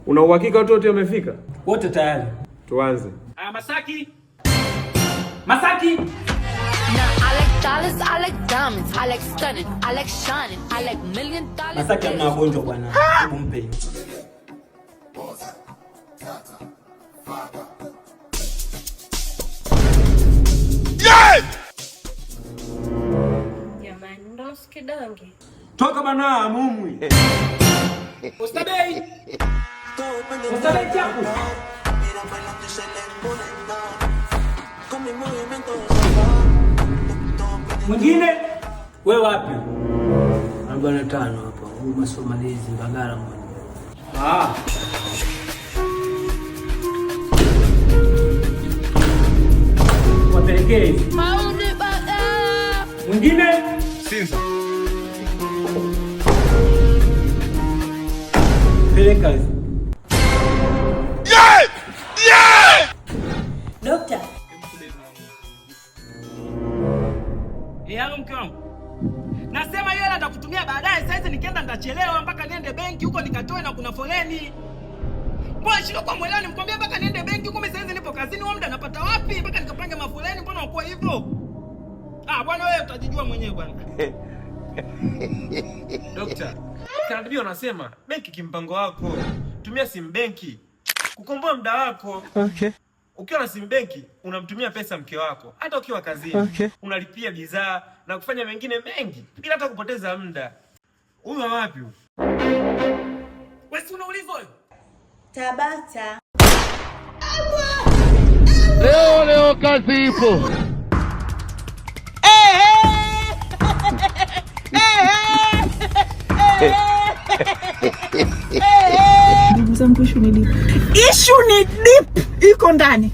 Una uhakika watu wote wamefika? Wote tayari. Tuanze. Masaki. Masaki. Now I like dollars, I like diamonds, I like stunning, I like shining, I like $1,000,000. Masaki hamna wagonjwa bwana. Hebu mpe. Jamani, ndo sikidonge. Toka bana mumwi. Ustabei. Ustabei chapu. Mwingine? Wewe wapi? 45 hapa. Huyu Masomalizi Mbagala mmoja. Wapelekee. Mwingine? Sinza. Peleka hizo. Dokta. Yangu mke wangu. Nasema yeye atakutumia baadaye, sasa nikienda nitachelewa mpaka niende benki huko nikatoe na kuna foleni. Mbona shida kwa mwelani mkwambia mpaka niende benki huko mimi sasa nipo kazini, wewe muda napata wapi mpaka nikapange mafoleni, mbona uko hivyo? Bwana wewe utajijua mwenyewe bwana. Dokta, kanadibia wanasema benki kimpango wako. Tumia sim benki kukomboa muda wako. Okay. Ukiwa na sim benki unamtumia pesa mke wako hata ukiwa kazini. Unalipia bidhaa na kufanya mengine mengi bila hata kupoteza muda. Huyu wapi huyu? Wewe si unaulizwa wewe? Tabata. Leo kazi ipo. Ndugu zangu, issue ni deep iko ndani.